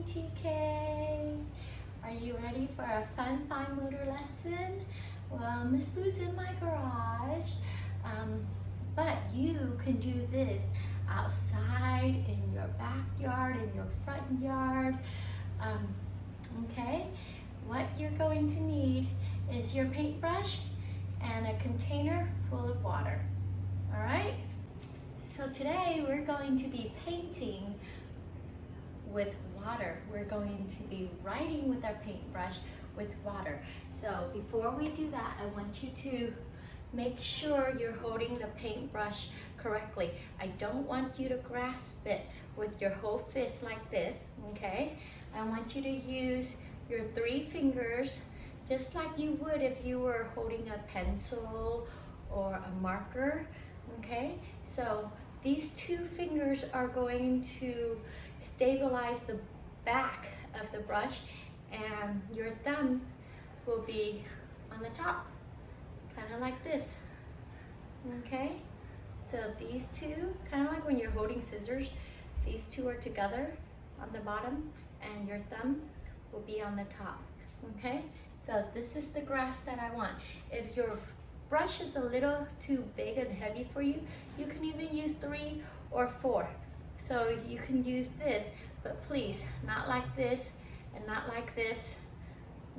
morning, TK. Are you ready for a fun fine motor lesson? Well, Miss Boo's in my garage, but you can do this outside, in your backyard, in your front yard. Okay, what you're going to need is your paintbrush and a container full of water. All right? So today we're going to be painting with water. We're going to be writing with our paintbrush with water. So before we do that, I want you to make sure you're holding the paintbrush correctly. I don't want you to grasp it with your whole fist like this, okay? I want you to use your 3 fingers just like you would if you were holding a pencil or a marker, okay? So these 2 fingers are going to stabilize the back of the brush, and your thumb will be on the top, kind of like this, okay? So these 2, kind of like when you're holding scissors, these 2 are together on the bottom, and your thumb will be on the top, okay? So this is the grasp that I want. If your brush is a little too big and heavy for you, you can even use 3 or 4. So you can use this, but please, not like this and not like this,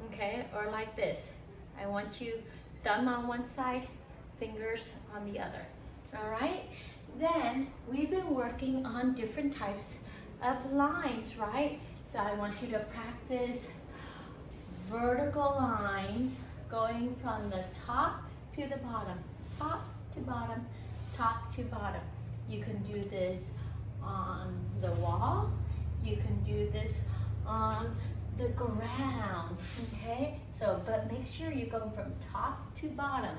okay, or like this. I want you thumb on one side, fingers on the other, all right? Then we've been working on different types of lines, right? So I want you to practice vertical lines going from the top to the bottom, top to bottom, top to bottom. You can do this on the wall. You can do this on the ground, okay? So, but make sure you're going from top to bottom.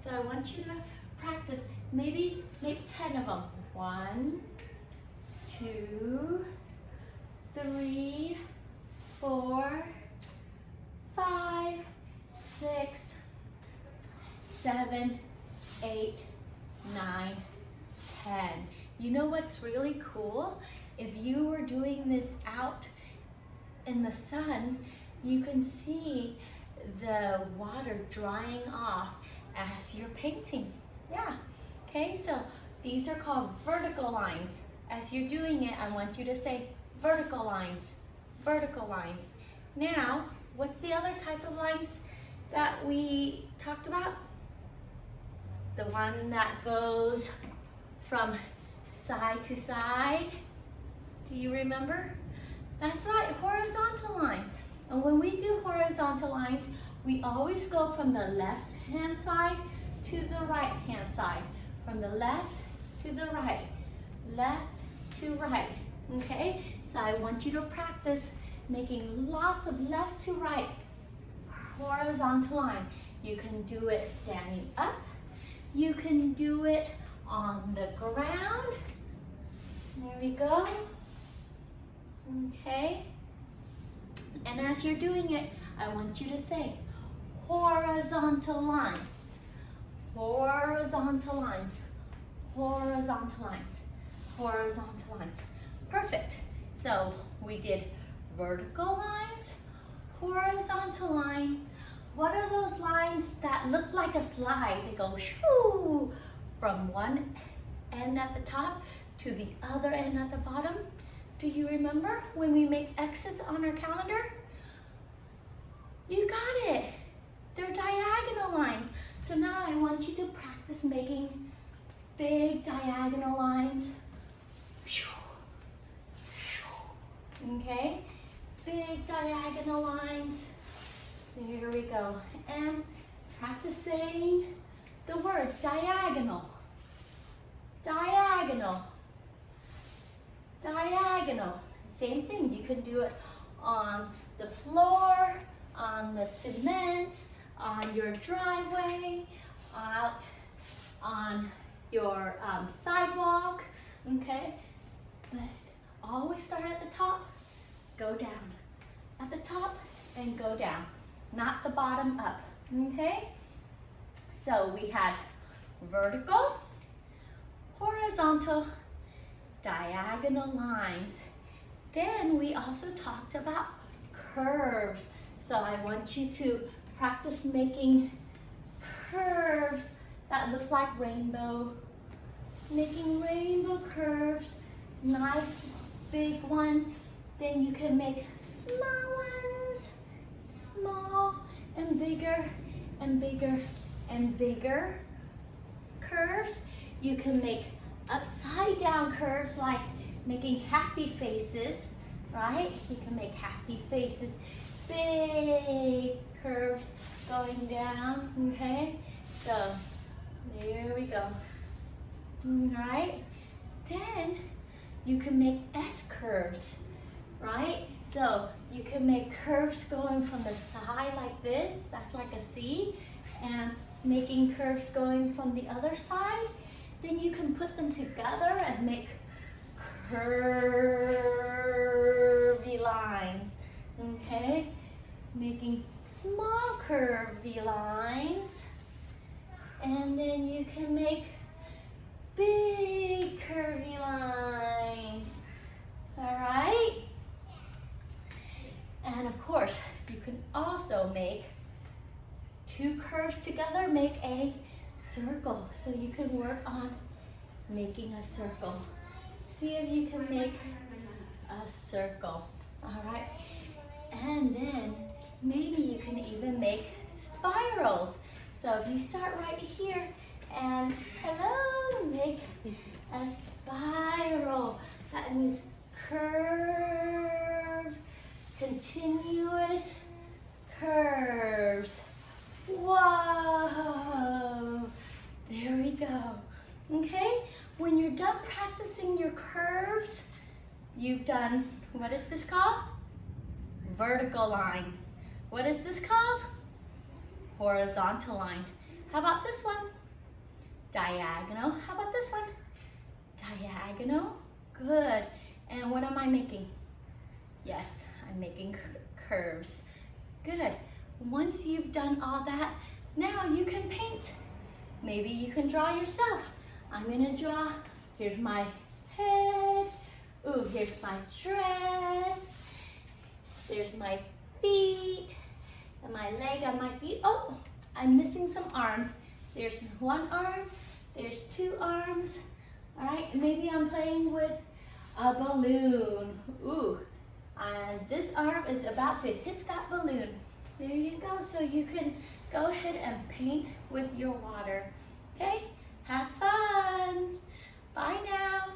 So I want you to practice, maybe make 10 of them. 1, 2, 3, 4, 5, 6, 7, 8, 9, 10. You know what's really cool? If you were doing this out in the sun, you can see the water drying off as you're painting. Yeah, okay, so these are called vertical lines. As you're doing it, I want you to say vertical lines, vertical lines. Now, what's the other type of lines that we talked about? The one that goes from side to side. Do you remember? That's right, horizontal lines. And when we do horizontal lines, we always go from the left hand side to the right hand side. From the left to the right, left to right, okay? So I want you to practice making lots of left to right horizontal line. You can do it standing up. You can do it on the ground. There we go. Okay. And as you're doing it, I want you to say horizontal lines, horizontal lines, horizontal lines, horizontal lines. Perfect. So we did vertical lines, horizontal line. What are those lines that look like a slide? They go shoo from one end at the top to the other end at the bottom. Do you remember when we make X's on our calendar? You got it. They're diagonal lines. So now I want you to practice making big diagonal lines. Okay? Big diagonal lines. There we go. And practice saying the word diagonal. Diagonal. Diagonal. Same thing. You can do it on the floor, on the cement, on your driveway, out on your sidewalk. Okay? But always start at the top, go down. At the top and go down. Not the bottom up. Okay? So we had vertical, horizontal, diagonal lines. Then we also talked about curves. So I want you to practice making curves that look like rainbow. Making rainbow curves, nice big ones. Then you can make small ones, small and bigger and bigger and bigger curves. You can make upside down curves like making happy faces, right? You can make happy faces, big curves going down, okay? So there we go. All right, then you can make S curves, right? So you can make curves going from the side like this, that's like a C, and making curves going from the other side. Then you can put them together and make curvy lines, okay? Making small curvy lines, and then you can make big curvy lines, all right? And of course, you can also make two curves together, make a circle. So you can work on making a circle. See if you can make a circle, all right? And then maybe you can even make spirals. So if you start right here and hello, make a spiral. That means curve, continuous curves. Whoa, there we go. Okay, when you're done practicing your curves, you've done, what is this called? Vertical line. What is this called? Horizontal line. How about this one? Diagonal. How about this one? Diagonal. Good. And what am I making? Yes, I'm making curves. Good. Once you've done all that, now you can paint. Maybe you can draw yourself. I'm gonna draw, here's my head. Ooh, here's my dress. There's my feet and my leg on my feet. Oh, I'm missing some arms. There's one arm, there's two arms. All right, maybe I'm playing with a balloon. Ooh, and this arm is about to hit that balloon. There you go. So you can go ahead and paint with your water. Okay, have fun. Bye now.